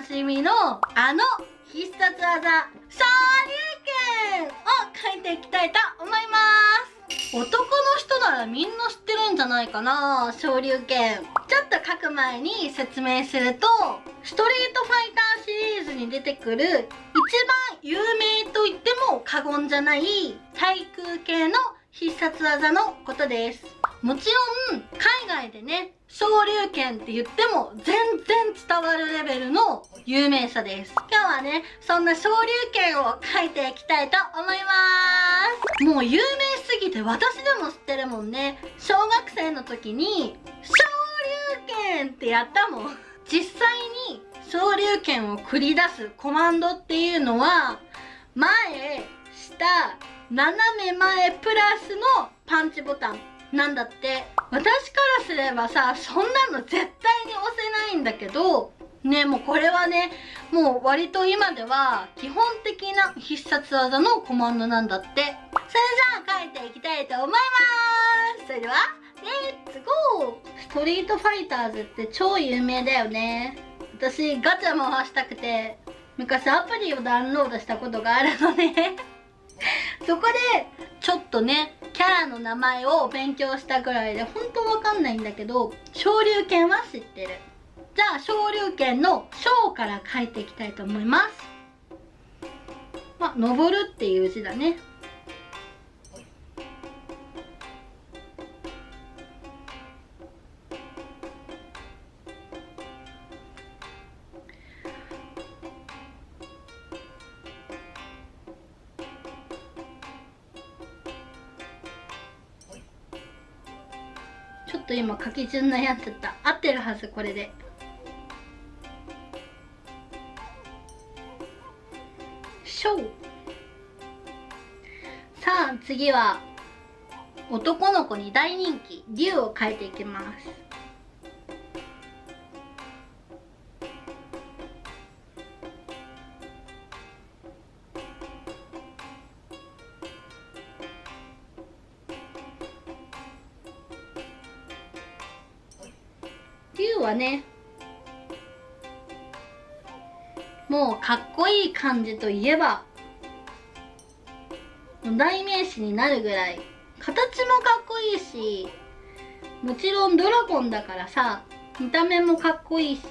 なじみの必殺技昇竜拳を書いていきたいと思います。男の人ならみんな知ってるんじゃないかな、昇竜拳。ちょっと書く前に説明すると、ストリートファイターシリーズに出てくる一番有名と言っても過言じゃない対空系の必殺技のことです。もちろん海外でね、昇竜拳って言っても全然伝わるレベルの有名さです。今日はね、そんな昇竜拳を書いていきたいと思います。もう有名すぎて私でも知ってるもんね。小学生の時に昇竜拳ってやったもん。実際に昇竜拳を繰り出すコマンドっていうのは、前、下、斜め前プラスのパンチボタンなんだって。私からすればさ、そんなの絶対に押せないんだけどね、もうこれはね、もう割と今では基本的な必殺技のコマンドなんだって。それじゃあ書いていきたいと思います。それではレッツゴー。ストリートファイターズって超有名だよね。私ガチャ回したくて昔アプリをダウンロードしたことがあるのでそこでちょっとね、キャラの名前を勉強したぐらいで本当わかんないんだけど、昇竜拳は知ってる。じゃあ昇竜拳の昇から書いていきたいと思います。登るっていう字だね。ちょっと今書き順悩んじゃった。合ってるはず、これで。翔。さあ次は男の子に大人気竜を書いていきます。竜はね、もうかっこいい感じといえば代名詞になるぐらい、形もかっこいいし、もちろんドラゴンだからさ、見た目もかっこいいし、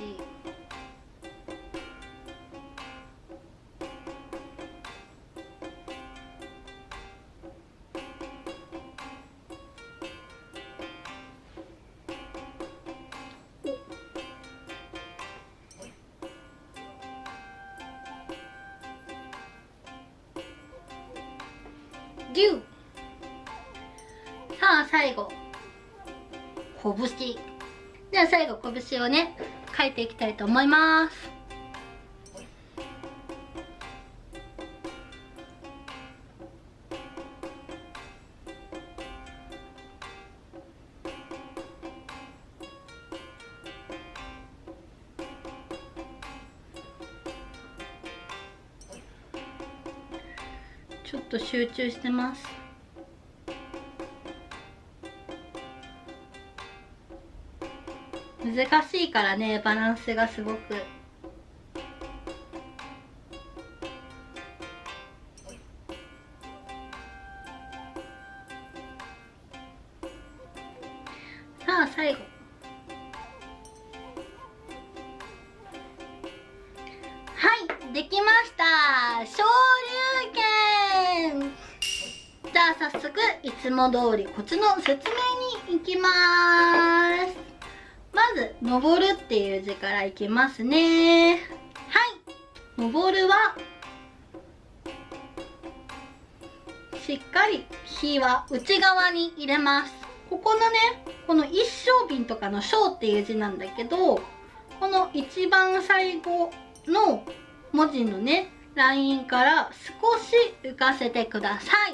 竜。さあ最後拳。じゃあ最後拳をね書いていきたいと思います。ちょっと集中してます。難しいからね、バランスがすごく。さあ最後。はい、できました。昇竜拳。じゃあ早速いつも通りコツの説明に行きます。まず登るっていう字からいきますね。はい、登るはしっかり火は内側に入れます。ここのね、この一升瓶とかの升っていう字なんだけど、この一番最後の文字のねラインから少し浮かせてください。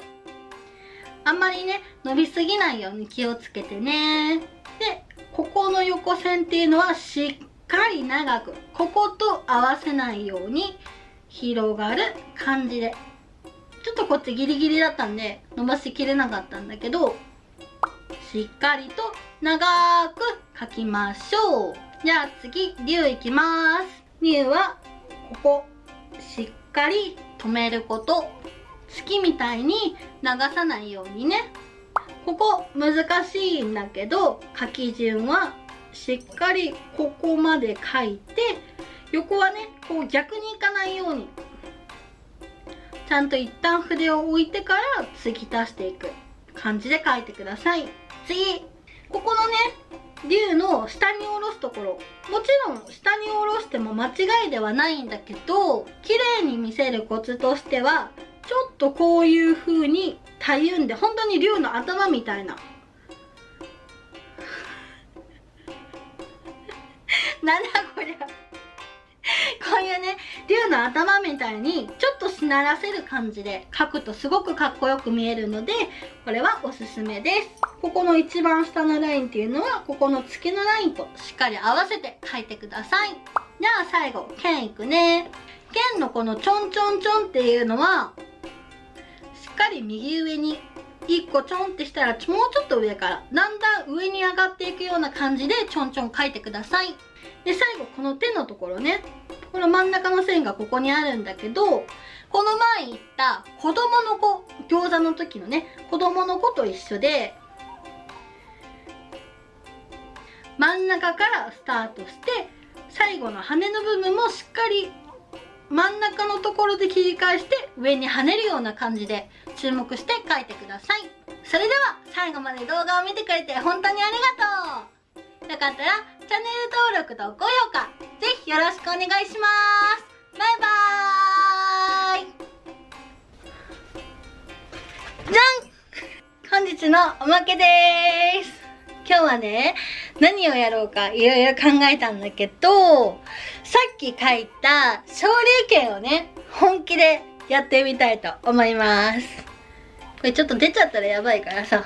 あんまりね伸びすぎないように気をつけてね。でここの横線っていうのはしっかり長く、ここと合わせないように広がる感じで。ちょっとこっちギリギリだったんで伸ばしきれなかったんだけど、しっかりと長く描きましょう。じゃあ次竜いきます。龍はここしっかり止めること。月みたいに流さないようにね。ここ難しいんだけど、書き順はしっかりここまで書いて、横はねこう逆にいかないようにちゃんと一旦筆を置いてから継ぎ足していく感じで書いてください。次、ここのね龍の下に下ろすところ、もちろん下に下ろしても間違いではないんだけど、綺麗に見せるコツとしてはちょっとこういう風にたゆんで、本当に龍の頭みたいななんだこりゃこういうね龍の頭みたいにちょっとしならせる感じで描くとすごくかっこよく見えるので、これはおすすめです。ここの一番下のラインっていうのはここの月のラインとしっかり合わせて描いてください。じゃあ最後剣いくね。剣のこのちょんちょんちょんっていうのはしっかり右上に1個ちょんってしたらもうちょっと上からだんだん上に上がっていくような感じでちょんちょん描いてください。で最後この手のところね、この真ん中の線がここにあるんだけど、この前言った子供の子、餃子の時のね子供の子と一緒で真ん中からスタートして、最後の羽の部分もしっかり真ん中のところで切り返して上に跳ねるような感じで注目して描いてください。それでは最後まで動画を見てくれて本当にありがとう。よかったらチャンネル登録と高評価ぜひよろしくお願いします。バイバーイ。じゃん、本日のおまけでーす。今日はね何をやろうかいろいろ考えたんだけど、さっき書いた昇竜拳をね本気でやってみたいと思います。これちょっと出ちゃったらやばいからさ、